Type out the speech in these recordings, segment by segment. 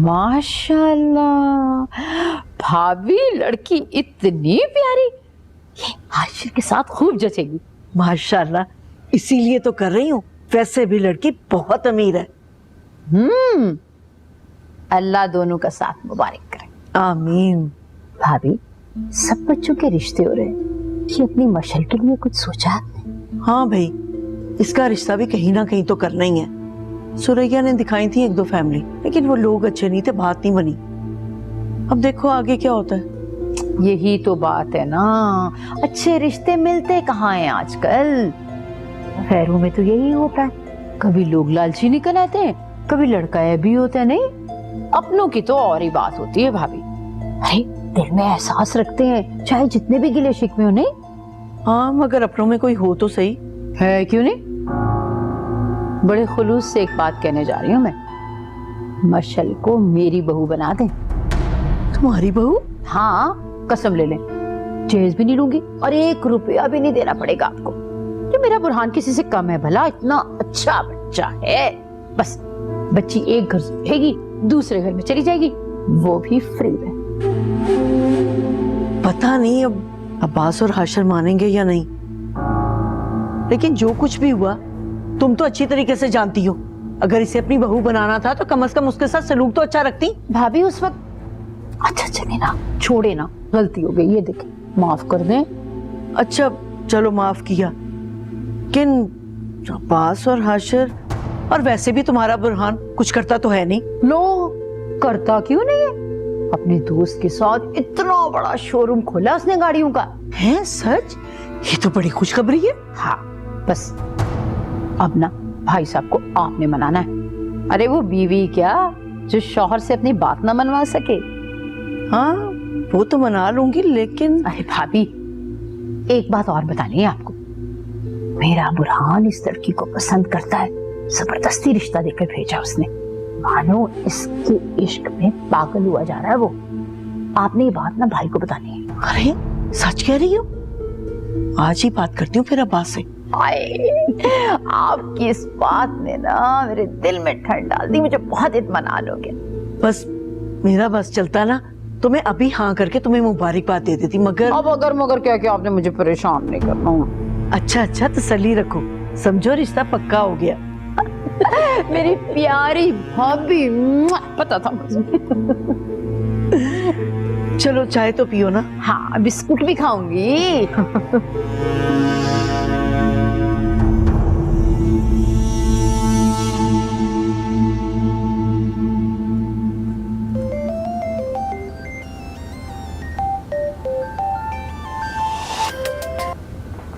माशाल्लाह भाभी, लड़की इतनी प्यारी, ये हाशिर के साथ खूब जचेगी। माशाल्लाह, इसीलिए तो कर रही हूँ। वैसे भी लड़की बहुत अमीर है। अल्लाह दोनों का साथ मुबारक करे। आमीन। भाभी, सब बच्चों के रिश्ते हो रहे हैं, कि अपनी मशल के लिए कुछ सोचा आपने? हाँ भाई, इसका रिश्ता भी कहीं ना कहीं तो करना ही है। सुरैया ने दिखाई थी एक दो फैमिली, लेकिन वो लोग अच्छे नहीं थे, बात नहीं बनी। अब देखो आगे क्या होता है। यही तो बात है ना, अच्छे रिश्ते मिलते कहाँ हैं आजकल। खैरों में तो यही होता है, कभी लोग लालची निकल आते हैं, कभी लड़का भी होता है। नहीं, अपनों की तो और ही बात होती है भाभी। अरे दिल में एहसास रखते हैं, चाहे जितने भी गिले शिकवे हो। नहीं हाँ, मगर अपनों में कोई हो तो सही है, क्यों नहीं। बड़े खुलूस से एक बात कहने जा रही हूँ मैं, मशल को मेरी बहू बना दें। तुम्हारी बहू? हाँ, कसम ले लें, जहेज भी नहीं लूंगी और 1 रुपया भी नहीं देना पड़ेगा आपको। जो मेरा बुरहान किसी से कम है भला, इतना अच्छा बच्चा है। बस बच्ची एक घर से उठेगी, दूसरे घर में चली जाएगी, वो भी फ्री में। पता नहीं अब अब्बास और हाशिर मानेंगे या नहीं, लेकिन जो कुछ भी हुआ तुम तो अच्छी तरीके से जानती हो। अगर इसे अपनी बहू बनाना था तो कम से कम उसके साथ सलूक तो अच्छा रखती। भाभी उस वक्त अच्छा चले ना, छोड़े ना, गलती हो गई, ये देखे, माफ कर दें। अच्छा चलो माफ किया, लेकिन अब्बास और हाशिर, और वैसे भी तुम्हारा बुरहान कुछ करता तो है नहीं। लो, करता क्यों नहीं है, अपने दोस्त के साथ इतना बड़ा शोरूम खोला उसने गाड़ियों का। है सच? ये तो बड़ी खुशखबरी है। हाँ, बस अब ना भाई साहब को आपने मनाना है। अरे वो बीवी क्या, जो शौहर से अपनी बात ना मनवा सके। हाँ वो तो मना लूंगी, लेकिन अरे भाभी, एक बात और बतानी है आपको, मेरा बुरहान इस लड़की को पसंद करता है, जबरदस्ती रिश्ता देकर भेजा उसने। मानो इसके इश्क में पागल हुआ जा रहा है वो। आपने ये बात ना भाई को बतानी है। अरे सच कह रही हो? आज ही बात करती हूँ फिर अब्बास से। आपकी इस बात ने ना मेरे दिल में ठंड डाल दी, मुझे बहुत इत्मीनान हो गया। बस मेरा बस चलता ना तो मैं अभी हाँ करके तुम्हें मुबारकबाद दे देती, मगर अब अगर मगर क्या क्या आपने मुझे परेशान नहीं करना। अच्छा तसल्ली रखो, समझो रिश्ता पक्का हो गया। मेरी प्यारी भाभी, पता था मुझे। चलो चाय तो पियो ना। हाँ, बिस्कुट भी खाऊंगी।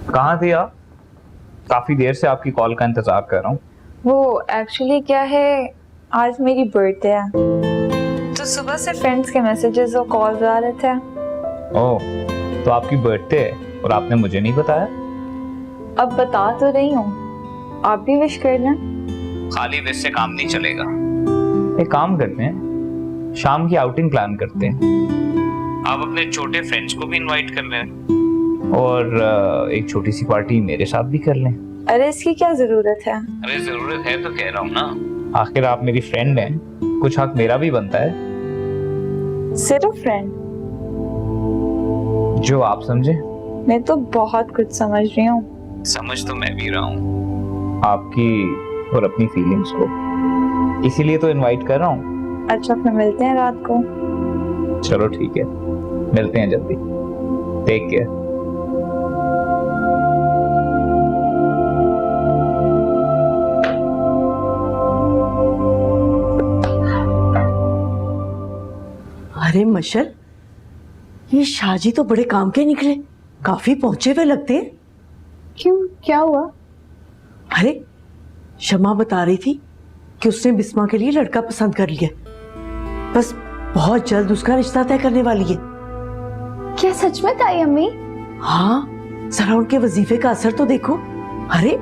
कहाँ थे आप? काफी देर से आपकी कॉल का इंतजार कर रहा हूँ। वो एक्चुअली क्या है, आज मेरी बर्थडे है, तो सुबह से फ्रेंड्स के मैसेजेस और कॉल्स आ रहे थे। ओह, तो आपकी बर्थडे है और आपने मुझे नहीं बताया? अब बता तो रही हूँ, आप भी विश कर लें। खाली विश से काम नहीं चलेगा। एक काम करते हैं, शाम की आउटिंग प्लान करते हैं। आप अपने छोटे फ्रेंड्स को भी इनवाइट कर लें और एक छोटी सी पार्टी मेरे साथ भी कर लें। अरे इसकी क्या जरूरत है? अरे जरूरत है तो कह रहा हूँ ना, आखिर आप मेरी फ्रेंड हैं, कुछ हक मेरा भी बनता है। सिर्फ फ्रेंड? जो आप समझे। मैं तो बहुत कुछ समझ रही हूँ। समझ तो मैं भी रहा हूँ आपकी और अपनी फीलिंग्स को, इसीलिए तो इनवाइट कर रहा हूँ। अच्छा फिर मिलते हैं रात को। चलो ठीक है, मिलते हैं जल्दी। Take care. अरे मशल, ये शाहजी तो बड़े काम के निकले, काफी पहुंचे हुए लगते हैं। क्यों, क्या हुआ? अरे शमा बता रही थी कि उसने बिस्मा के लिए लड़का पसंद कर लिया, बस बहुत जल्द उसका रिश्ता तय करने वाली है। क्या सच में ताई अम्मी? हाँ, जरा उनके वजीफे का असर तो देखो। अरे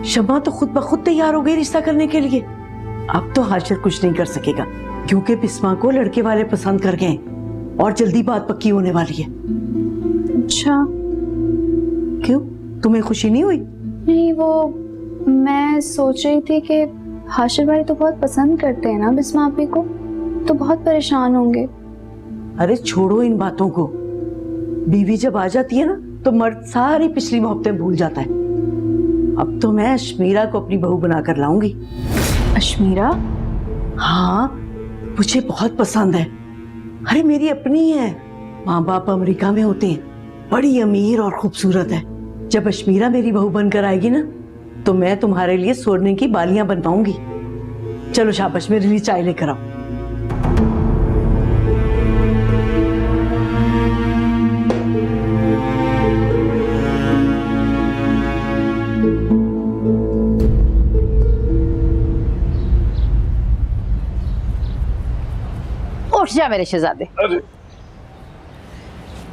शमा तो खुद ब खुद तैयार हो गई रिश्ता करने के लिए। अब तो हाशिर कुछ नहीं कर सकेगा, क्योंकि बिस्मा को लड़के वाले पसंद कर गए और जल्दी बात पक्की होने वाली है। अच्छा, क्यों, तुम्हें खुशी नहीं हुई? नहीं, वो मैं सोच रही थी कि हाशिर भाई तो बहुत पसंद करते हैं ना बिस्मा आपी को, तो बहुत परेशान होंगे। अरे छोड़ो इन बातों को। बीवी जब आ जाती है ना तो मर्द सारी पिछली मोहब्बतें भूल जाता है। अब तो मैं अश्मीरा को अपनी बहू बनाकर लाऊंगी। अश्मीरा? हाँ, मुझे बहुत पसंद है। अरे मेरी अपनी है, माँ बाप अमेरिका में होते हैं, बड़ी अमीर और खूबसूरत है। जब अश्मीरा मेरी बहू बनकर आएगी ना तो मैं तुम्हारे लिए सोने की बालियां बनवाऊंगी। चलो शाबाश, मेरे लिए चाय लेकर आओ। उठ जा मेरे शहजादे।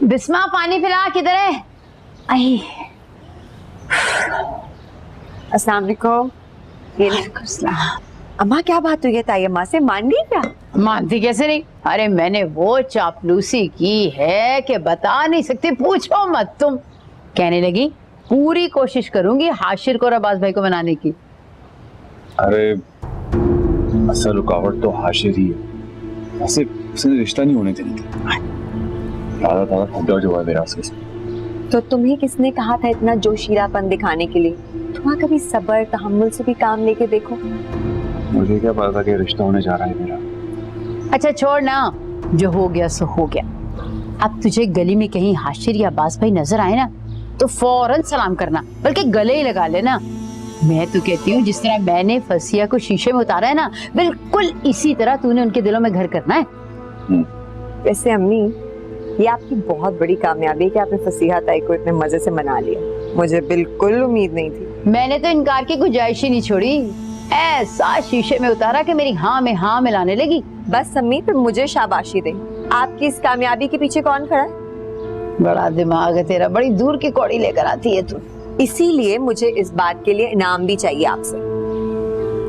बिस्मा पानी पिला, किधर है? आई। अस्सलाम वालेकुम। अम्मा क्या बात हुई है? ताई अम्मा से मान गई क्या? मानती कैसे नहीं? अरे मैंने वो चापलूसी की है कि बता नहीं सकती, पूछो मत तुम। कहने लगी पूरी कोशिश करूंगी हाशिर को और अब्बास भाई को मनाने की। अरे असल रुकावट तो हाशिर ही है। ऐसे उसने रिश्ता नहीं होने देनी थी। ताजा ताजा खड्डा जो है मेरा उसके साथ। तो तुम्हें किसने कहा था इतना जोशीलापन दिखाने के लिए? थोड़ा कभी सब्र तहम्मुल से भी काम लेके देखो। मुझे क्या पता था कि रिश्ता होने जा रहा है मेरा। अच्छा छोड़ ना, जो हो गया सो हो गया। अब तुझे गली में कहीं हाशिर या अब्बास भाई नजर आए ना तो फौरन सलाम करना, बल्कि गले ही लगा लेना। मैं तो कहती हूँ जिस तरह मैंने फसिया को शीशे में उतारा है ना, बिल्कुल इसी तरह तूने उनके दिलों में घर करना है। वैसे अम्मी, ये आपकी बहुत बड़ी कामयाबी है कि आपने फसीहा ताई को इतने मजे से मना लिया। मुझे बिल्कुल उम्मीद नहीं थी। मैंने तो इनकार की गुंजाइश ही नहीं छोड़ी, ऐसा शीशे में उतारा कि मेरी हाँ में हाँ मिलाने लगी। बस अम्मी, फिर मुझे शाबाशी दे। आपकी इस कामयाबी के पीछे कौन खड़ा है? बड़ा दिमाग है तेरा, बड़ी दूर की कौड़ी लेकर आती है तू। इसीलिए मुझे इस बात के लिए इनाम भी चाहिए आपसे।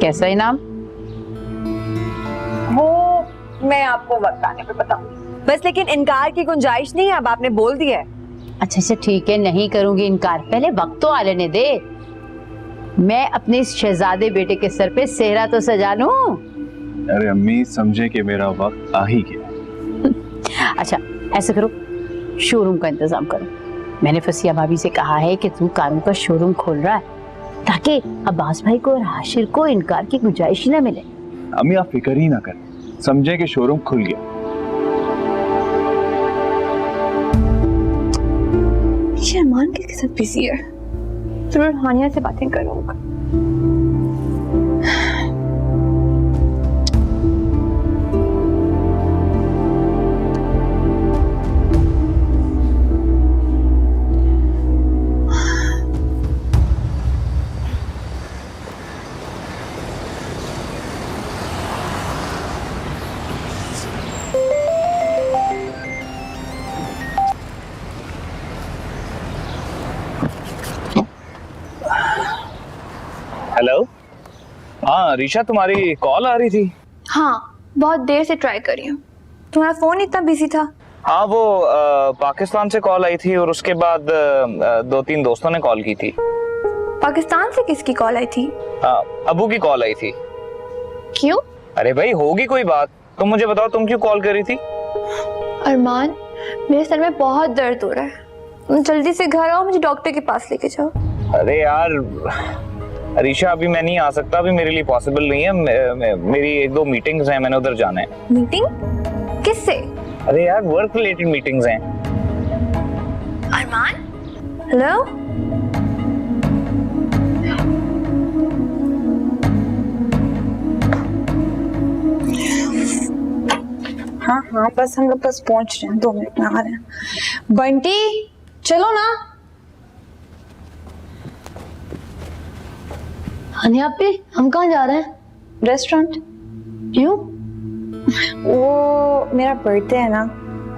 कैसा इनाम? वो मैं आपको वक्त आने पे बताऊंगी। बस लेकिन इनकार की गुंजाइश नहीं है, अब आपने बोल दिया है। अच्छा ठीक है, नहीं करूंगी इनकार, पहले वक्त तो आ लेने दे। मैं अपने इस शहजादे बेटे के सर पे सेहरा तो सजा लूं। अरे अम्मी समझे कि मेरा वक्त आ ही गया। अच्छा ऐसा करो, शोरूम का इंतजाम करो। मैंने फसिया भाभी से कहा है कि तू कारों का शोरूम खोल रहा है ताकि अब्बास भाई को और हाशिर को इनकार की गुंजाइश ही ना मिले। अम्मी आप फिक्र ही ना करें, समझे कि शोरूम खुल गया। शर्मान के साथ बिजी है, जरूर हानिया से बातें करूंगा। हेलो। हाँ रीशा, तुम्हारी कॉल आ रही थी। हाँ, बहुत देर से ट्राई कर रही हूँ, तुम्हारा फोन इतना बिजी था। हाँ वो पाकिस्तान से कॉल आई थी और उसके बाद 2-3 दोस्तों ने कॉल की थी। पाकिस्तान से किसकी कॉल आई थी? अबू की कॉल आई थी। क्यों? अरे भाई होगी कोई बात, तुम मुझे बताओ तुम क्यों कॉल कर रही थी? अरमान, मेरे सर में बहुत दर्द हो रहा है, तुम जल्दी से घर आओ, मुझे डॉक्टर के पास लेके जाओ। अरे यार रीशा, अभी मैं नहीं आ सकता, अभी मेरे लिए पॉसिबल नहीं है। मेरी 1-2 मीटिंग्स हैं, मैंने उधर जाना है। मीटिंग? किससे? अरे यार वर्क रिलेटेड मीटिंग्स हैं। अरमान, हेलो? हाँ बस हम लोग बस पहुंच रहे हैं, 2 मिनट में आ रहे हैं। बंटी चलो ना। हानिया पे हम कहाँ जा रहे हैं? रेस्टोरेंट। क्यों? वो मेरा बर्थडे है ना,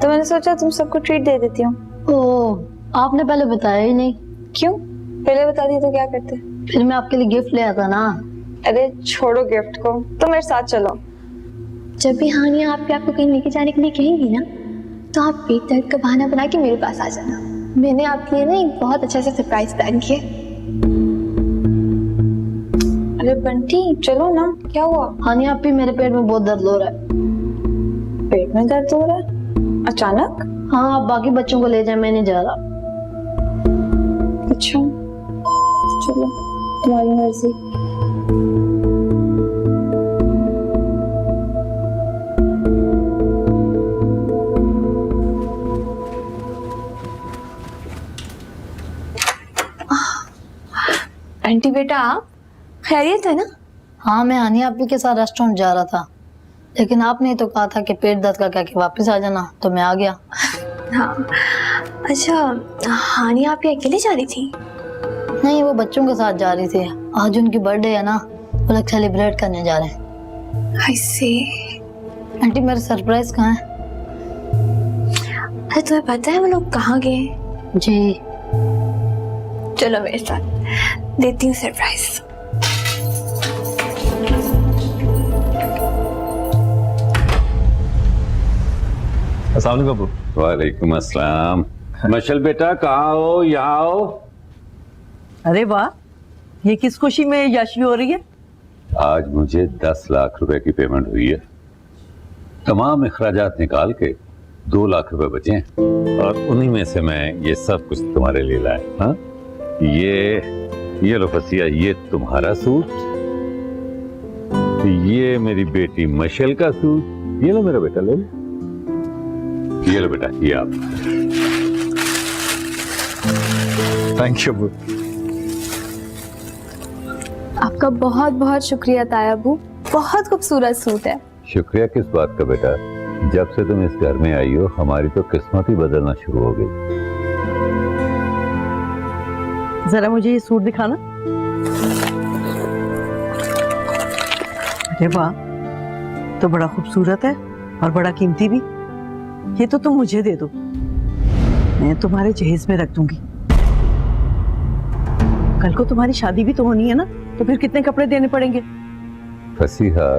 तो मैंने सोचा तुम सबको ट्रीट दे देती हूँ। ओह, आपने पहले बताया ही नहीं। क्यों? पहले बता दी तो क्या करते? फिर मैं आपके लिए गिफ्ट ले आता ना। अरे छोड़ो गिफ्ट को, तुम मेरे साथ चलो। जब भी हानिया आपको कहीं लेके जाने के लिए कहेंगी ना, तो आप पेट दर्द का बहाना बना के मेरे पास आ जाना। मैंने आपके लिए ना एक बहुत अच्छा सा सरप्राइज प्लान किया। अरे बंटी चलो ना, क्या हुआ? हानिया, आप भी मेरे पेट में बहुत दर्द हो रहा है। पेट में दर्द हो रहा है अचानक? हाँ, आप बाकी बच्चों को ले जाए, मैं नहीं जा रहा। अच्छा चलो, तुम्हारी मर्जी। आंटी बेटा, आप खैरियत है ना? हाँ, मैं हानिया आपी के साथ रेस्टोरेंट जा रहा था, लेकिन आपने तो कहा था कि पेट दर्द का कह के वापस आ जाना, तो मैं आ गया। हाँ, अच्छा हानिया आप ये अकेले जा रही थी? नहीं, वो बच्चों के साथ जा रही थी। आज उनकी बर्थडे है ना, वो लोग सेलिब्रेट करने जा रहे हैं। आई सी। आंटी, मेरा सरप्राइज कहाँ है? अरे तुम्हें पता है वो लोग कहाँ गए? जी। चलो मेरे साथ, देती हूँ सरप्राइज। अस्सलाम वालेकुम बाबू। वालेकुम अस्सलाम। मशल बेटा कहाँ हो? यहाँ आओ। अरे वाह, ये किस खुशी में याशी हो रही है? आज मुझे 10 लाख रुपए की पेमेंट हुई है। तमाम अखराजात निकाल के 2 लाख रुपए बचे हैं और उन्हीं में से मैं ये सब कुछ तुम्हारे लिए लाया। हाँ, ये लो फसिया, ये तुम्हारा सूट, ये मेरी बेटी मशल का सूट, ये लो मेरा बेटा, ले लो। ये लो बेटा, ये आप। Thank you Abu. आपका बहुत बहुत शुक्रिया तायाबू, बहुत खूबसूरत सूट है। शुक्रिया किस बात का बेटा, जब से तुम इस घर में आई हो हमारी तो किस्मत ही बदलना शुरू हो गई। जरा मुझे ये सूट दिखाना। अरे वाह, तो बड़ा खूबसूरत है और बड़ा कीमती भी। ये तो तुम मुझे दे दो, मैं तुम्हारे जहेज में रख दूंगी। कल को तुम्हारी शादी भी तो होनी है ना, तो फिर कितने कपड़े देने पड़ेंगे? फसीहा,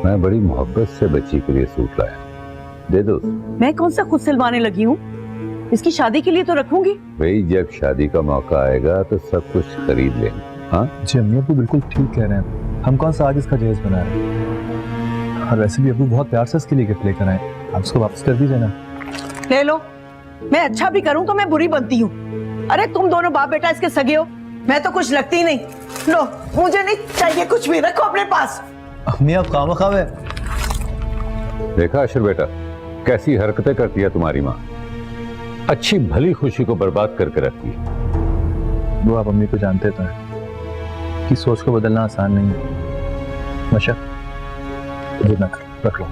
मैं बड़ी मोहब्बत से बच्ची के लिए सूट लाया, दे दो। मैं कौन सा खुद सिलवाने लगी हूँ, इसकी शादी के लिए तो रखूंगी। भाई जब शादी का मौका आएगा तो सब कुछ खरीद लेंगे। हाँ जी अम्मी अबू बिल्कुल ठीक कह रहे हैं, हम कौन सा आज इसका जहेज बना रहे हैं। और वैसे भी अबू बहुत प्यार से इसके लिए गिफ्ट लेकर आए, आप इसको वापस कर दीजिए ना। ले लो, मैं अच्छा भी करूं तो मैं बुरी बनती हूँ। अरे तुम दोनों बाप बेटा इसके सगे हो, मैं तो कुछ लगती ही नहीं। लो, मुझे नहीं चाहिए कुछ भी, रखो अपने पास। अम्मी आप खामा खावे। देखा अशर बेटा, कैसी हरकतें करती है तुम्हारी माँ, अच्छी भली खुशी को बर्बाद करके रखती है। वो आप अम्मी को जानते तो हैं कि सोच को बदलना आसान नहीं है। मशा ये ना करो, रख लो,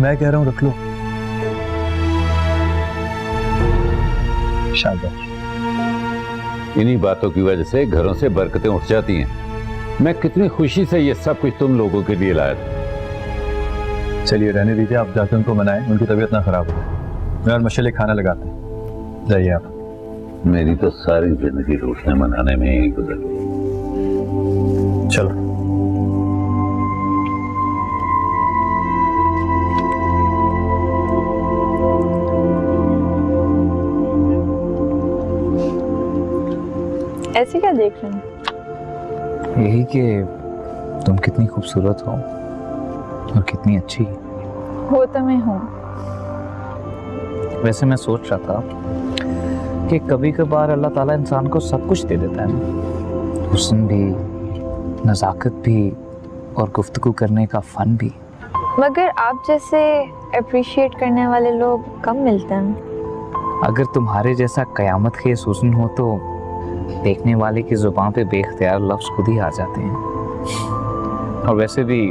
मैं कह रहा हूँ रख लो। शाबाश। इन्हीं बातों की वजह से घरों से बरकतें उठ जाती हैं। मैं कितनी खुशी से ये सब कुछ तुम लोगों के लिए लाया था। चलिए रहने दीजिए, आप जाकर उनको मनाएं, उनकी तबीयत ना खराब हो। मैं और मशले खाना लगाते हैं, जाइए आप। मेरी तो सारी जिंदगी रोशनी मनाने में ही गुजर गई। चलो। ऐसे क्या देख रहे हैं? यही कि तुम कितनी खूबसूरत हो और कितनी अच्छी। हो तो मैं हूँ। वैसे मैं सोच रहा था कि कभी कभार अल्लाह ताला इंसान को सब कुछ दे देता है, हुस्न भी, नज़ाकत भी और गुफ्तगू करने का फन भी, मगर आप जैसे अप्रिशिएट करने वाले लोग कम मिलते हैं। अगर तुम्हारे जैसा कयामत खेज़ हुस्न हो तो देखने वाले की जुबान पे बेख्तियार लफ्ज खुद ही आ जाते हैं। और वैसे भी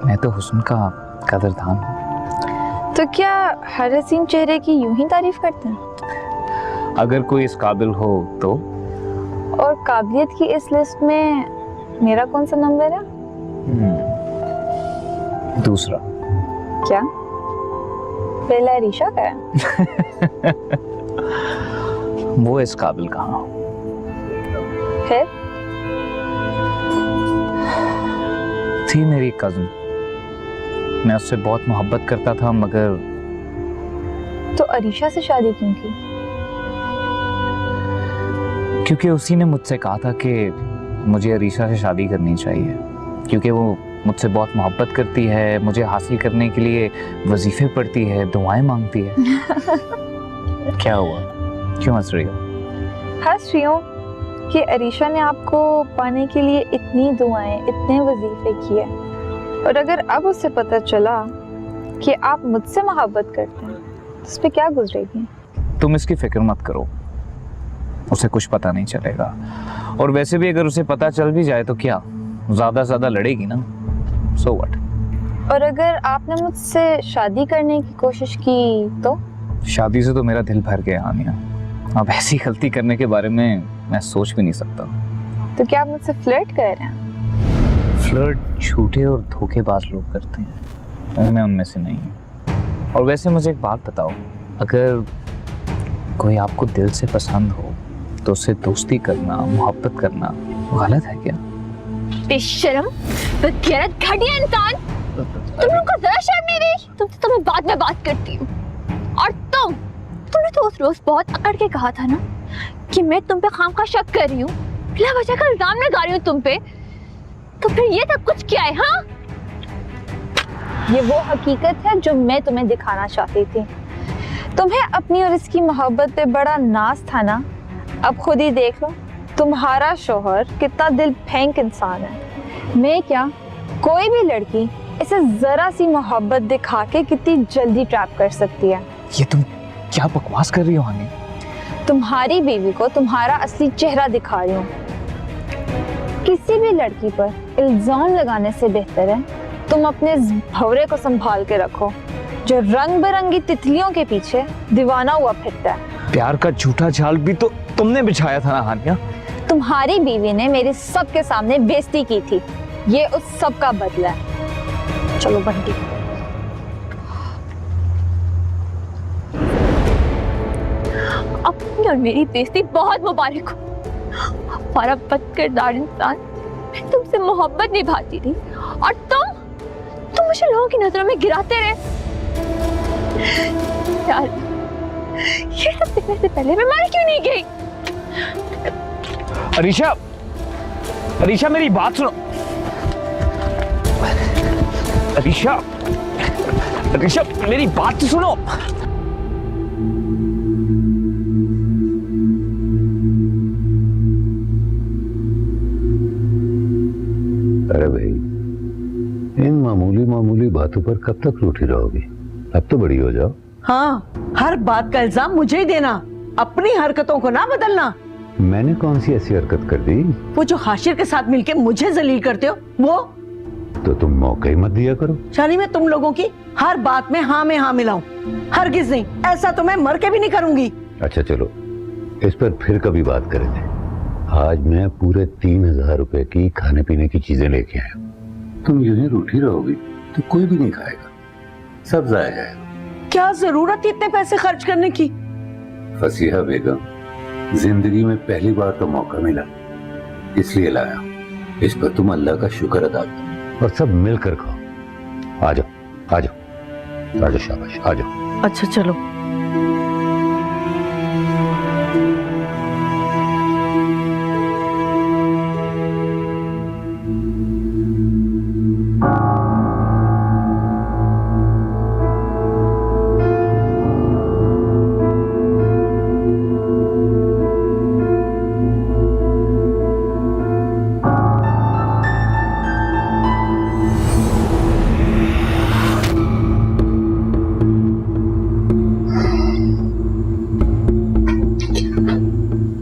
मैं तो हुस्न का कदरदान हूँ। तो क्या हर हसीन चेहरे की यूं ही तारीफ करते हैं? अगर कोई इस काबिल हो तो। और काबिलियत की इस लिस्ट में मेरा कौन सा नंबर है? दूसरा। क्या पहला रीशा का है? वो इस काबिल कहाँ। फिर थी मेरी कज़न, मैं उससे बहुत मोहब्बत करता था, मगर तो अरीशा से शादी क्यों की? क्योंकि उसी ने मुझसे कहा था कि मुझे अरीशा से शादी करनी चाहिए, क्योंकि वो मुझसे बहुत मोहब्बत करती है, मुझे हासिल करने के लिए वजीफे पढ़ती है, दुआएं मांगती है। क्या हुआ, क्यों हंस रही हो? हंस रही हूँ कि अरीशा ने आपको पाने के लिए इतनी दुआएं, इतने वजीफे किए, और अगर अब उसे पता चला कि आप मुझसे मोहब्बत करते हैं तो उस पर क्या गुजरेगी? तुम इसकी फिक्र मत करो, उसे कुछ पता नहीं चलेगा। और वैसे भी अगर उसे पता चल भी जाए तो क्या, ज्यादा से ज्यादा लड़ेगी ना, सो व्हाट। और अगर आपने मुझसे शादी करने की कोशिश की तो? शादी से तो मेरा दिल भर गया आनिया, अब ऐसी गलती करने के बारे में मैं सोच भी नहीं सकता। तो क्या आप मुझसे फ्लर्ट कर रहे हैं? फ्लर्ट झूठे और धोखेबाज लोग करते हैं, और मैं उनमें से नहीं हूँ। और वैसे मुझे एक बात बताओ, अगर कोई आपको दिल से पसंद हो तो उससे दोस्ती करना, मोहब्बत करना गलत है क्या? बेशर्म, बेगैरत, घटिया इंसान, तुम लोगों को जरा शर्म नहीं रही? तुमसे तो मैं बाद में बात करती हूँ। और तुमने तो उस रोज बहुत अकड़ के कहा था ना कि मैं तुम पे खामखा शक कर रही हूँ, बिला वजह का इल्जाम लगा रही हूँ तुम पे, तो फिर ये सब कुछ क्या है? हाँ, ये वो हकीकत है जो मैं तुम्हें दिखाना चाहती थी। तुम्हें अपनी और इसकी मोहब्बत पे बड़ा नाज था ना, अब खुद ही देख लो तुम्हारा शोहर कितना दिल फेंक इंसान है। मैं क्या, कोई भी लड़की इसे जरा सी मोहब्बत दिखा के कितनी जल्दी ट्रैप कर सकती है। ये तुम क्या बकवास कर रही हो हानि? तुम्हारी बीवी को तुम्हारा असली चेहरा दिखा रही हूँ। किसी भी लड़की पर इल्जाम लगाने से बेहतर है तुम अपने भौरे को संभाल के रखो, जो रंग बिरंगी तितलियों के पीछे दीवाना हुआ फिरता है। प्यार का झूठा जाल भी तो तुमने बिछाया था ना हानिया। तुम्हारी बीवी ने मेरे सबके सामने बेइज्जती की थी, ये उस सब का बदला है। चलो बंटी। अपनी और मेरी बेइज्जती बहुत मुबारक हो। हमारा बदकिरदार इंसान, मैं तुमसे मोहब्बत निभाती थी और तुम मुझे लोगों की नजरों में गिराते रहे। यार, ये सब देखने से पहले मैं मर क्यों नहीं गई? अरीशा, अरीशा मेरी बात सुनो। अरीशा, अरीशा मेरी बात तो सुनो। अरे भाई, इन मामूली मामूली बातों पर कब तक रूठी रहोगी? अब तो बड़ी हो जाओ। हाँ, हर बात का इल्जाम मुझे ही देना, अपनी हरकतों को ना बदलना। मैंने कौन सी ऐसी हरकत कर दी? वो जो हाशिर के साथ मिलके मुझे जलील करते हो, वो तो तुम मौका ही मत दिया करो। शानी, मैं तुम लोगों की हर बात में हाँ में हाँ मिलाऊं? हरगिज नहीं, ऐसा तो मैं मर के भी नहीं करूंगी। अच्छा चलो, इस पर फिर कभी बात करेंगे। आज मैं पूरे 3000 रुपए की खाने पीने की चीजें लेके आया। तुम यूं ही रूठी रहोगी तो कोई भी नहीं खाएगा, सब जाया जाएगा। क्या जरूरत थी इतने पैसे खर्च करने की? फसीहा बेगम, जिंदगी में पहली बार तो मौका मिला, इसलिए लाया। इस पर तुम अल्लाह का शुक्र अदा करो और सब मिलकर खाओ। आ जाओ, आ जाओ, आ जाओ, शाबाश, आ जाओ। अच्छा चलो।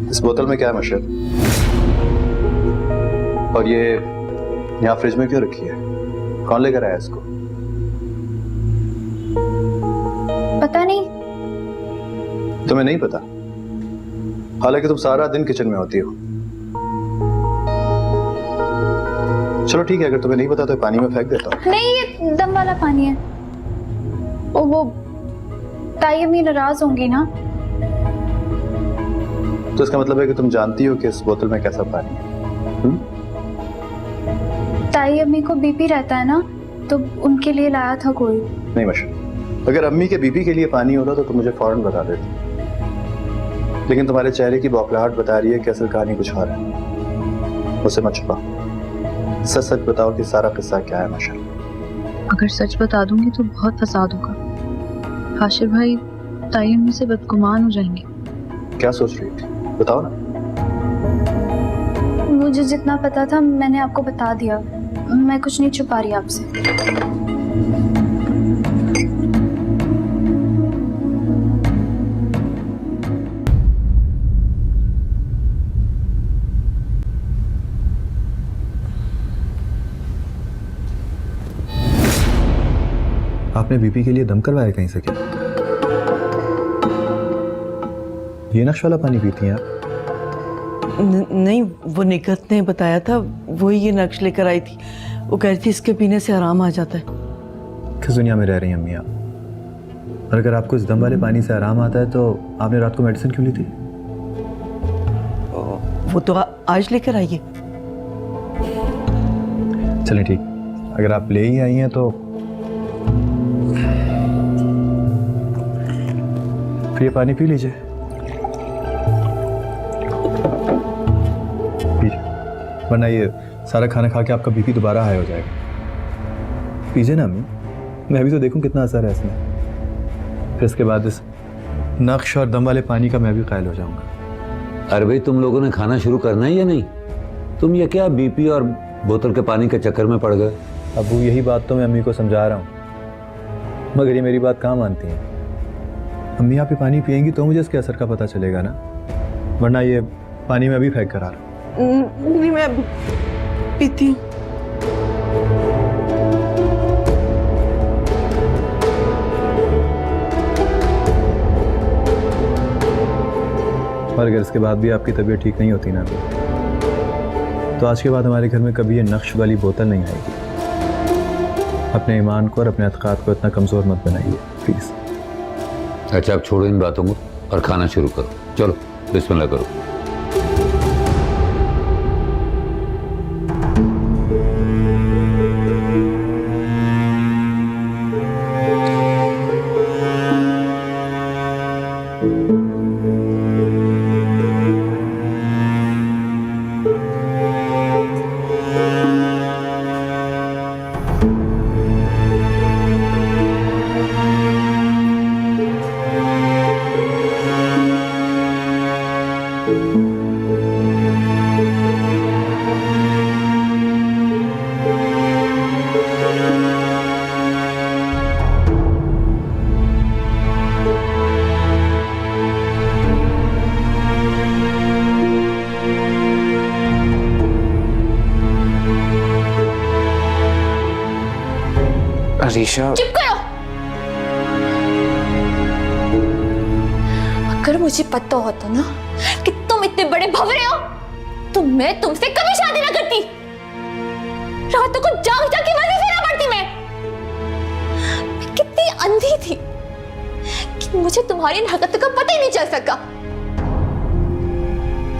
इस बोतल में क्या है मशर? और ये यहाँ फ्रिज में क्यों रखी है? कौन लेकर आया इसको? पता नहीं। तुम्हें नहीं पता? हालांकि तुम सारा दिन किचन में होती हो। चलो ठीक है, अगर तुम्हें नहीं पता तो पानी में फेंक देता हूँ। नहीं, ये दम वाला पानी है। वो ताई अम्मी नाराज होंगी ना। तो इसका मतलब है कि तुम जानती हो कि इस बोतल में कैसा पानी है? ताई अम्मी को बीपी रहता है ना, तो उनके लिए लाया था कोई। नहीं मशहूर, अगर अम्मी के बीपी के लिए पानी होता तो तुम मुझे फौरन बता देती, लेकिन तुम्हारे चेहरे की बौखलाहट बता रही है कि असल कहानी कुछ और है। उसे मत छुपा। सच सच बताओ कि सारा किस्सा क्या है माशा। अगर सच बता दूंगी तो बहुत फसाद होगा। हाशिर भाई ताई अम्मी से बदगुमान हो जाएंगे। क्या सोच रही थी बताओ ना। मुझे जितना पता था मैंने आपको बता दिया। मैं कुछ नहीं छुपा रही आपसे। आपने बीपी के लिए दम करवाया कहीं से क्या? ये नक्श वाला पानी पीती हैं आप? नहीं, वो निकत ने बताया था, वो ये नक्श लेकर आई थी। वो कह रही थी इसके पीने से आराम आ जाता है। किस दुनिया में रह रही हैं अम्मी आप? और अगर आपको इस दम वाले पानी से आराम आता है तो आपने रात को मेडिसिन क्यों ली थी? वो तो आज लेकर आई है। चलें ठीक, अगर आप ले ही आई हैं तो फिर ये पानी पी लीजिए। वरना ये सारा खाना खा के आपका बीपी दोबारा हाई हो जाएगा। पीजिए ना अम्मी, मैं भी तो देखूं कितना असर है इसमें। फिर इसके बाद इस नक्श और दम वाले पानी का मैं भी कायल हो जाऊंगा। अरे भाई तुम लोगों ने खाना शुरू करना है या नहीं? तुम ये क्या बीपी और बोतल के पानी के चक्कर में पड़ गए? अबू यही बात तो मैं अम्मी को समझा रहा हूँ, मगर ये मेरी बात कहाँ मानती हैं। अम्मी आप ये पानी पिएंगी तो मुझे इसके असर का पता चलेगा ना, वरना ये पानी मैं अभी फेंक कर आ रहा हूँ। नहीं, मैं पीती हूँ। और अगर इसके बाद भी आपकी तबीयत ठीक नहीं होती ना तो आज के बाद हमारे घर में कभी ये नक्श वाली बोतल नहीं आएगी। अपने ईमान को और अपने अतकाद को इतना कमज़ोर मत बनाइए प्लीज़। अच्छा अब छोड़ो इन बातों को और खाना शुरू करो। चलो बिस्मिल्लाह करो। अरीशा, चुप करो। अगर मुझे पता होता ना कि तुम इतने बड़े भंवरे हो तो मैं तुमसे कभी शादी ना करती। रातों को जाग जाग के वजीफे ना पढ़ती। मैं कितनी अंधी थी कि मुझे तुम्हारी इन हरकतों का पता ही नहीं चल सका।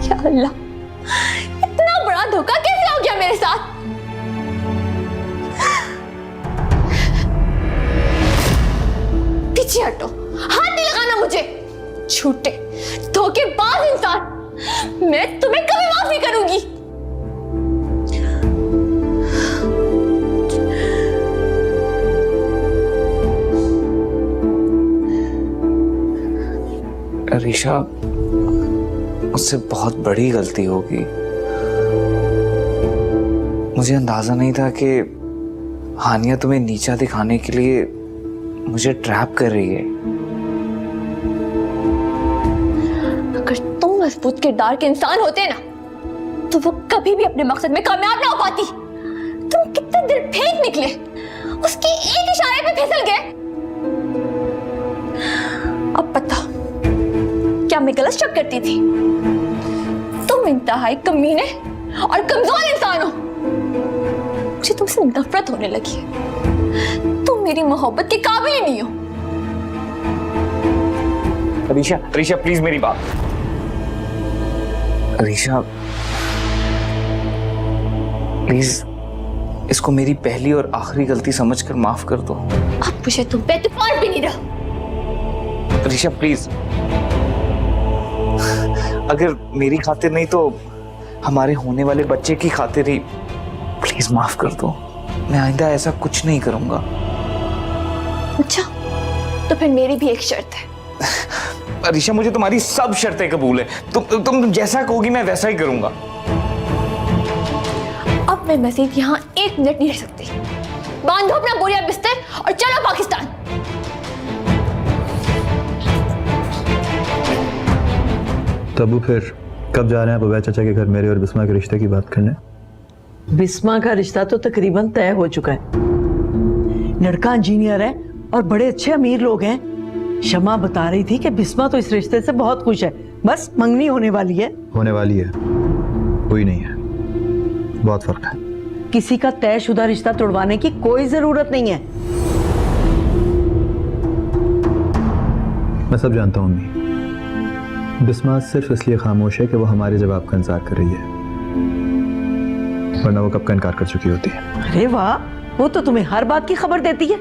या अल्लाह, इतना बड़ा धोखा कैसे हो गया मेरे साथ। पीछे हटो, हाथ नहीं लगाना मुझे। झूठे धोखेबाज इंसान, मैं तुम्हें कभी माफ नहीं करूंगी। अरीशा, मुझसे बहुत बड़ी गलती होगी। मुझे अंदाजा नहीं था कि हानिया तुम्हें नीचा दिखाने के लिए मुझे ट्रैप कर रही है। अगर तुम मजबूत किरदार के इंसान होते ना तो वो कभी भी अपने मकसद में कामयाब ना हो पाती। तुम कितने दिल फेंक निकले, उसके एक इशारे पे फिसल गए। अब पता क्या मैं गलत शक करती थी। तुम इंतहाई कमीने और कमजोर इंसान हो। मुझे तुमसे नफरत होने लगी है। तुम मेरी मोहब्बत के काबिल ही नहीं हो। अरीशा, अरीशा प्लीज मेरी बात। अरीशा प्लीज इसको मेरी पहली और आखिरी गलती समझकर माफ कर दो। अब मुझे तुम पे एतबार भी नहीं रहा। अरीशा प्लीज, अगर मेरी खातिर नहीं तो हमारे होने वाले बच्चे की खातिर ही प्लीज माफ कर दो, मैं आइंदा ऐसा कुछ नहीं करूंगा। अच्छा, तो फिर मेरी भी एक शर्त है। अरीशा, मुझे तुम्हारी सब शर्तें कबूल है। तुम जैसा कहोगी मैं वैसा ही करूंगा। अब मैं मजीद यहाँ 1 मिनट नहीं रह सकती। बांधो अपना बोरिया बिस्तर और चलो पाकिस्तान। तबू फिर कब जा रहे हैं आप अवैध चाचा के घर मेरे और बिस्मा के रिश्ते की बात करने? बिस्मा का रिश्ता तो तकरीबन तय हो चुका है। लड़का इंजीनियर है और बड़े अच्छे अमीर लोग हैं। शमा बता रही थी कि बिस्मा तो इस रिश्ते से बहुत खुश है, बस मंगनी होने वाली है। होने वाली है, हुई नहीं है, बहुत फर्क है। किसी का तयशुदा रिश्ता तोड़वाने की कोई जरूरत नहीं है। मैं सब जानता हूँ अम्मी, बिस्मा सिर्फ इसलिए खामोश है कि वो हमारे जवाब का इंतजार कर रही है, वरना वो कब का इनकार कर चुकी होती है। अरे वाह, वो तो तुम्हें हर बात की खबर देती है।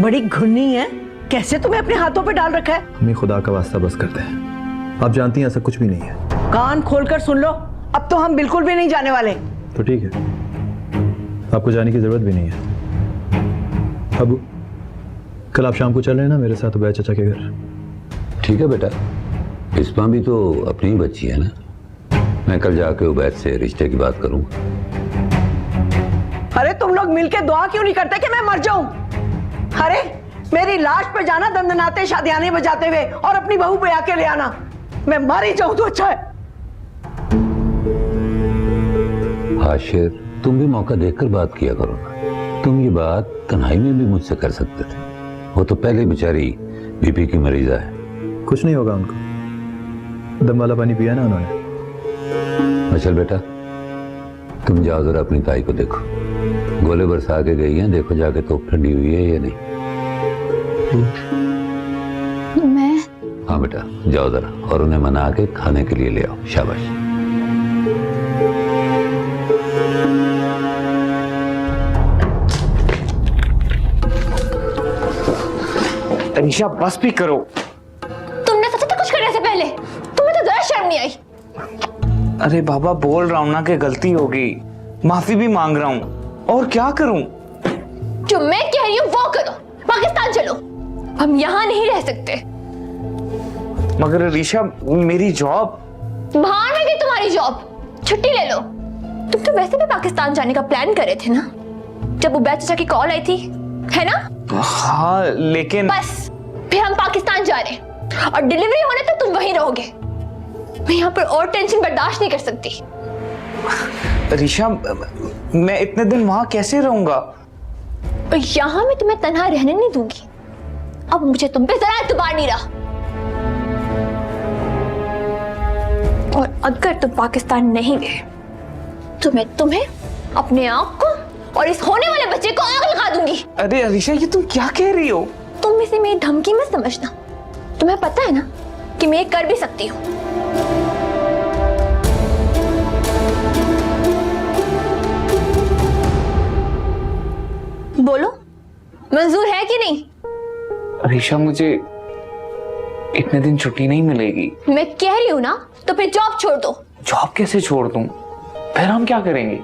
बड़ी घुन्नी है, कैसे तुम्हें अपने हाथों पे डाल रखा है। अम्मी खुदा का वास्ता बस करते हैं, आप जानती हैं ऐसा कुछ भी नहीं है। कान खोलकर सुन लो, अब तो हम बिल्कुल भी नहीं जाने वाले। तो ठीक है, आपको जाने की जरूरत भी नहीं है। अब कल आप शाम को चल रहे हैं ना मेरे साथ अवैध चाचा के घर? ठीक है बेटा, बिस्मा भी तो अपनी ही बच्ची है ना। मैं कल जाके उबैद से रिश्ते की बात करूंगा। अरे तुम लोग मिलके दुआ क्यों नहीं करते कि मैं मर जाऊं? अरे मेरी लाश पे जाना दंदनाते शादियाने बजाते हुए और अपनी बहू पे आके ले आना। मैं मर ही जाऊं तो अच्छा है। हाशिर, तुम भी मौका देखकर बात किया करो ना। तुम ये बात तन्हाई में भी मुझसे कर सकते थे। वो तो पहले बेचारी बीपी की मरीजा है। कुछ नहीं होगा उनको, दम वाला पानी पिया ना उन्होंने। चल बेटा, तुम जाओ जरा अपनी ताई को देखो, गोले बरसा के गई हैं, देखो जाके तो ठंडी हुई है या नहीं। मैं? हाँ बेटा, जाओ जरा और उन्हें मना के खाने के लिए ले आओ। शाबाश। अरीशा, बस भी करो। तुमने सोचा था कुछ करने से पहले? तुम्हें तो जरा शर्म नहीं आई? अरे बाबा, बोल रहा हूं ना कि गलती हो गई, माफी भी मांग रहा हूं, और क्या करूं? जो मैं कह रही हूँ वो करो, पाकिस्तान चलो। हम यहाँ नहीं रह सकते। मगर अरीशा, मेरी जॉब। बाहर में गई तुम्हारी जॉब, छुट्टी ले लो। तुम तो वैसे भी पाकिस्तान जाने का प्लान कर रहे थे ना, जब उबैद चाचा की कॉल आई थी, है ना? हाँ, लेकिन बस फिर हम पाकिस्तान जा रहे हैं और डिलीवरी होने तक तुम वहीं रहोगे। मैं यहाँ पर और टेंशन बर्दाश्त नहीं कर सकती। अरीशा, मैं इतने दिन वहां कैसे रहूंगा? और यहाँ मैं तुम्हें तन्हा रहने नहीं दूंगी। अब मुझे तुम पे जरा एतबार नहीं रहा। और अगर तुम पाकिस्तान नहीं गए तो मैं तुम्हें, अपने आप को और इस होने वाले बच्चे को आग लगा दूंगी। अरे अरीशा, ये तुम क्या कह रही हो? तुम इसे मेरी धमकी मत समझना। तुम्हें पता है ना कि मैं ये कर भी सकती हूँ। बोलो, मंजूर है कि नहीं? अरीशा, मुझे इतने दिन छुट्टी नहीं मिलेगी। मैं कह रही हूँ ना, तो फिर जॉब छोड़ दो। जॉब कैसे छोड़ दूं? फिर हम क्या करेंगे?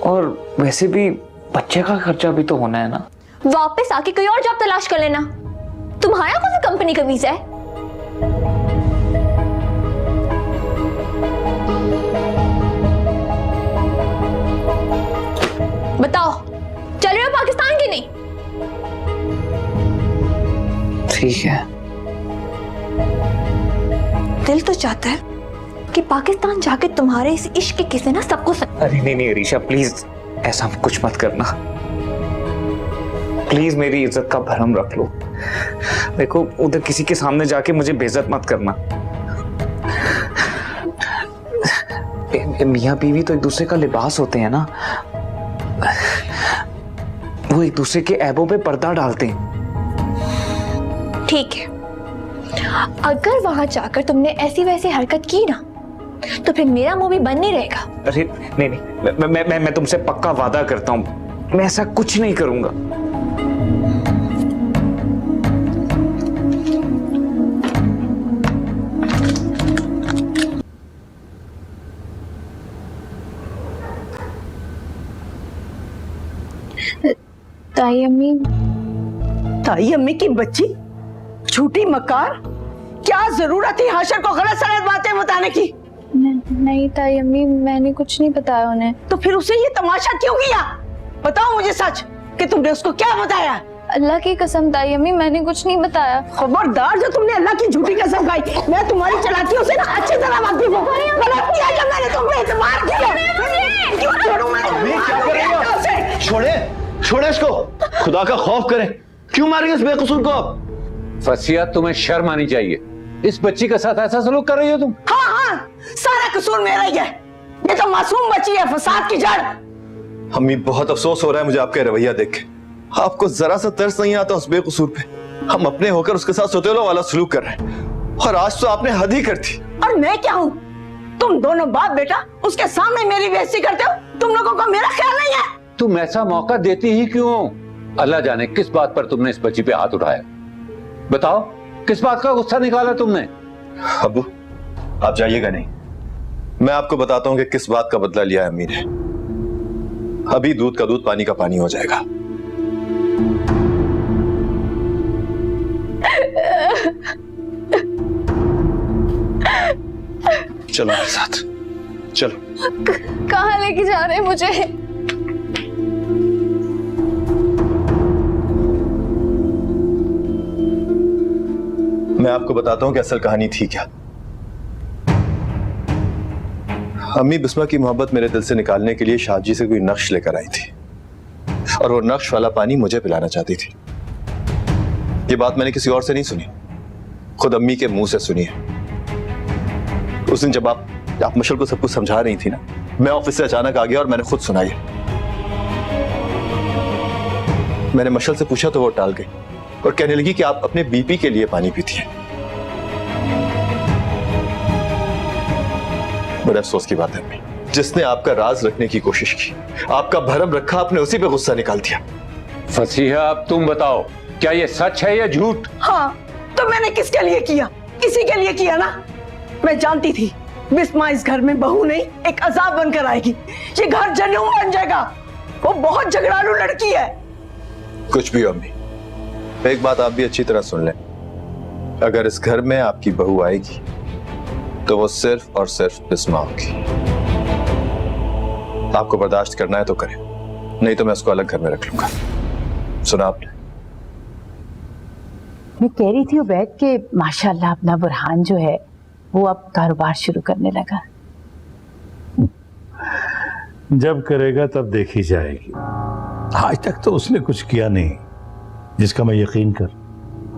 और वैसे भी बच्चे का खर्चा भी तो होना है ना। वापस आके कोई और जॉब तलाश कर लेना। तुम्हारा कौन सी कंपनी का वीजा है? बताओ, चल रहे हो पाकिस्तान की नहीं? ठीक है। दिल तो चाहता है कि पाकिस्तान जाके तुम्हारे इस इश्क के किस्से ना सबको अरे नहीं अरीशा, प्लीज ऐसा कुछ मत करना। प्लीज मेरी इज्जत का भरम रख लो। देखो, उधर किसी के सामने जाके मुझे बेइज्जत मत करना। मियाँ बीवी तो एक दूसरे का लिबास होते हैं ना, वो एक दूसरे के ऐबों पे पर्दा डालते हैं। ठीक है, अगर वहां जाकर तुमने ऐसी वैसी हरकत की ना, तो फिर मेरा मुंह भी बंद नहीं रहेगा। अरे नहीं, मैं तुमसे पक्का वादा करता हूं, मैं ऐसा कुछ नहीं करूंगा। ताई अम्मी, ताई अम्मी की बच्ची, झूठी मक्कार, क्या जरूरत थी हाशिर को गलत सलत बातें बताने की? नहीं ताई अम्मी, मैंने कुछ नहीं बताया उन्हें। तो फिर उसे ये तमाशा क्यों किया? बताओ मुझे सच कि तुमने उसको क्या बताया? अल्लाह की कसम ताई अम्मी, मैंने कुछ नहीं बताया। खबरदार, जो तुमने अल्लाह की झूठी कसम खाई, मैं तुम्हारी चालाकियों से ना अच्छी तरह वाकिफ हूं। गलत किया जब मैंने तुम पे एतबार किया। क्यों छोड़ूं मैं? क्या कर रही हो? छोड़े, छोड़े इसको, खुदा का खौफ करें। क्यों मारेंगे इस बेकसूर को आप? फसिया, तुम्हें शर्म आनी चाहिए। इस बच्ची के साथ ऐसा सलूक कर रही हो तुम? हाँ, सारा कसूर मेरा ही है। ये तो मासूम बच्ची है, फसाद की जड़। अम्मी, बहुत अफसोस हो रहा है मुझे आपका रवैया देख के। आपको जरा सा तरस नहीं आता उस बेकसूर पे। हम अपने होकर उसके साथ सोतेलों वाला सलूक कर रहे हैं, और आज तो आपने हद ही कर दी। और मैं क्या हूँ? तुम दोनों बाप बेटा उसके सामने मेरी बेइज्जती करते हो। तुम लोगों को मेरा ख्याल नहीं है। तुम ऐसा मौका देती ही क्यों? अल्लाह जाने किस बात पर तुमने इस बच्ची पे हाथ उठाया। बताओ, किस बात का गुस्सा निकाला तुमने? अबू, आप जाइएगा नहीं, मैं आपको बताता हूं कि किस बात का बदला लिया है अम्मी ने। अभी दूध का दूध, पानी का पानी हो जाएगा। चलो मेरे साथ, चलो। कहाँ लेके जा रहे हैं मुझे? मैं आपको बताता हूं कि असल कहानी थी क्या। अम्मी बिस्मा की मोहब्बत मेरे दिल से निकालने के लिए शाहजी से कोई नक्श लेकर आई थी, और वो नक्श वाला पानी मुझे पिलाना चाहती थी। ये बात मैंने किसी और से नहीं सुनी, खुद अम्मी के मुंह से सुनी है। उस दिन जब आप मशल को सब कुछ समझा रही थी ना, मैं ऑफिस से अचानक आ गया और मैंने खुद सुनाई। मैंने मशल से पूछा तो वो टाल गई और कहने लगी कि आप अपने बीपी के लिए पानी पीती हैं। बड़े अफसोस की बात है अम्मी, जिसने आपका राज रखने की कोशिश की, आपका भरम रखा, आपने उसी पे गुस्सा निकाल दिया। फसीहा, अब तुम बताओ, क्या ये सच है या झूठ? हाँ, तो मैंने किसके लिए किया? इसी के लिए किया ना। मैं जानती थी बिस्मा इस घर में बहू नहीं, एक अजाब बनकर आएगी। ये घर जहन्नुम बन जाएगा। वो बहुत झगड़ालू लड़की है। कुछ भी हो अम्मी, एक बात आप भी अच्छी तरह सुन लें, अगर इस घर में आपकी बहू आएगी तो वो सिर्फ और सिर्फ बिस्मा होगी। आपको बर्दाश्त करना है तो करें, नहीं तो मैं उसको अलग घर में रख लूंगा। सुना आपने? मैं कह रही थी उबैद के माशाल्लाह अपना बुरहान जो है वो अब कारोबार शुरू करने लगा। जब करेगा तब देखी जाएगी। आज तक तो उसने कुछ किया नहीं जिसका मैं यकीन कर।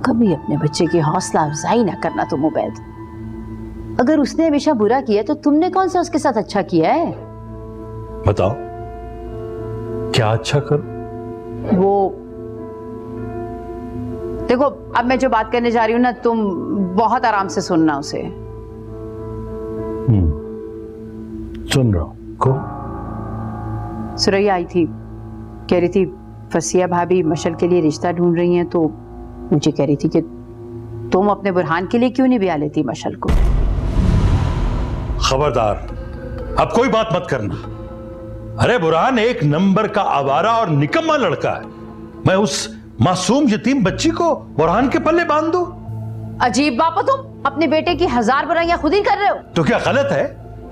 कभी अपने बच्चे की हौसला अफजाई ना करना तुम उबैद। अगर उसने हमेशा बुरा किया तो तुमने कौन सा उसके साथ अच्छा किया है? बताओ, क्या अच्छा कर? वो देखो, अब मैं जो बात करने जा रही हूँ ना, तुम बहुत आराम से सुनना उसे। सुन रहा हूँ। को सुरैया आई थी, कह रही थी फसिया भाभी मशल के लिए रिश्ता ढूंढ रही हैं, तो मुझे कह रही थी कि तुम अपने बुरहान के लिए क्यों नहीं ब्याह लेती मशल को। खबरदार, अब कोई बात मत करना। अरे बुरहान एक नंबर का आवारा और निकम्मा लड़का है। मैं उस मासूम यतीम बच्ची को बुरहान के पल्ले बांध दूं? अजीब बाप हो तुम, अपने बेटे की 1000 बुराइयां खुद ही कर रहे हो। तो क्या गलत है?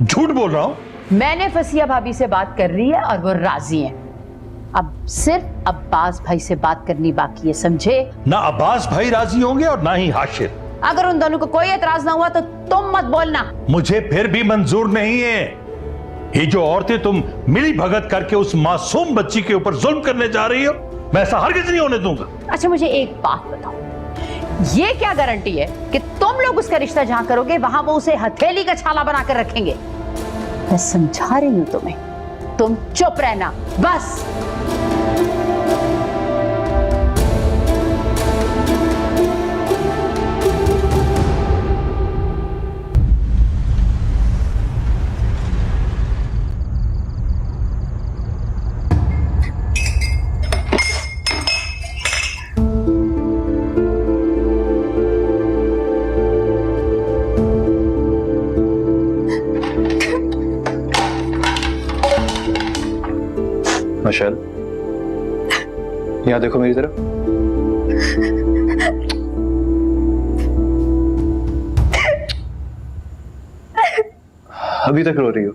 झूठ बोल रहा हूं? मैंने फसिया भाभी से बात कर रही है और वो राजी हैं। अब सिर्फ अब्बास भाई से बात करनी बाकी है, समझे? ना अब्बास भाई राजी होंगे और ना ही हाशिर। अगर उन दोनों को कोई एतराज ना हुआ तो तुम मत बोलना। मुझे फिर भी मंजूर नहीं है। ये जो औरतें तुम मिली भगत करके उस मासूम बच्ची के ऊपर जुल्म करने जा रही हो, मैं ऐसा हरगिज नहीं होने दूंगा। अच्छा मुझे एक बात बताओ, ये क्या गारंटी है कि तुम लोग उसका रिश्ता जहां करोगे वहां वो उसे हथेली का छाला बनाकर रखेंगे? मैं समझा रही हूं तुम्हें, तुम चुप रहना बस। मशल, यहाँ देखो मेरी तरफ। अभी तक रो रही हो?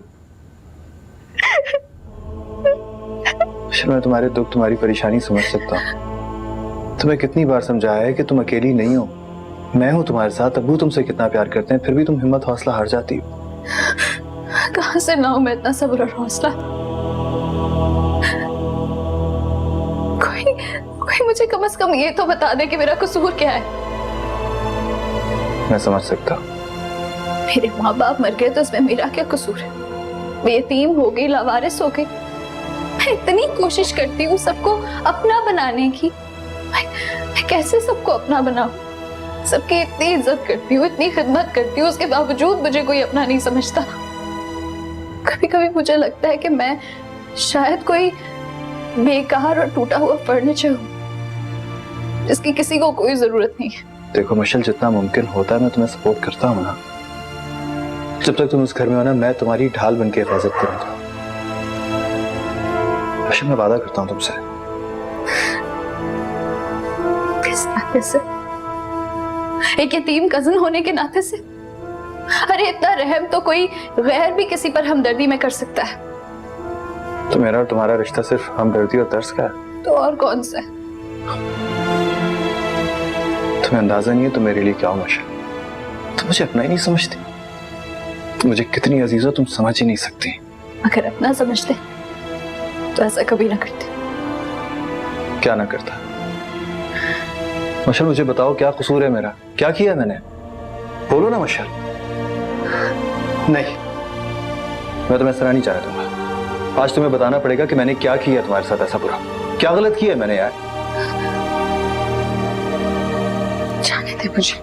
मैं तुम्हारे दुख, तुम्हारी परेशानी समझ सकता हूँ। तुम्हें कितनी बार समझाया है कि तुम अकेली नहीं हो, मैं हूं तुम्हारे साथ। अब्बू तुमसे कितना प्यार करते हैं, फिर भी तुम हिम्मत हौसला हार जाती हो। कहाँ से लाऊं मैं इतना सब्र और हौसला? कोई मुझे कम से कम ये तो बता दे कि मेरा कसूर क्या है। मैं समझ सकता हूँ। मेरे माँ बाप मर गए तो इसमें मेरा क्या कसूर है? मैं यतीम हो गई, लावारिस हो गई। मैं इतनी कोशिश करती हूँ सबको अपना बनाने की। मैं कैसे सबको अपना बनाऊं? सबकी इतनी इज्जत करती हूँ, इतनी खिदमत करती हूँ, उसके बावजूद मुझे कोई अपना नहीं समझता। कभी कभी मुझे लगता है कि मैं शायद कोई बेकार और टूटा हुआ फर्नीचर हूँ जिसकी किसी को कोई जरूरत नहीं है। देखो मशल, जितना मुमकिन होता है मैं तुम्हें सपोर्ट करता हूँ ना। जब तक तुम उस घर में हो ना, मैं तुम्हारी ढाल बन के हिफाजत करूंगा। मशल, मैं वादा करता हूँ तुमसे। किस नाते से? एक यतीम कजन होने के नाते से? अरे इतना रहम तो कोई गैर भी किसी पर हमदर्दी में कर सकता है। तो मेरा और तुम्हारा रिश्ता सिर्फ हमदर्दी और तरस का है? तो और कौन सा है? तुम्हें अंदाजा नहीं है तुम मेरे लिए क्या हो मशल। तुम मुझे अपना ही नहीं समझती। तुम मुझे कितनी अजीज हो तुम समझ ही नहीं सकती। अगर अपना समझते तो ऐसा कभी ना करते। क्या ना करता? मशल मुझे बताओ, क्या कसूर है मेरा? क्या किया मैंने? बोलो ना मशल। नहीं, मैं तुम्हें सराहना नहीं चाहता। आज तुम्हें बताना पड़ेगा कि मैंने क्या किया तुम्हारे साथ ऐसा बुरा। क्या गलत किया मैंने यार? जाने दे मुझे।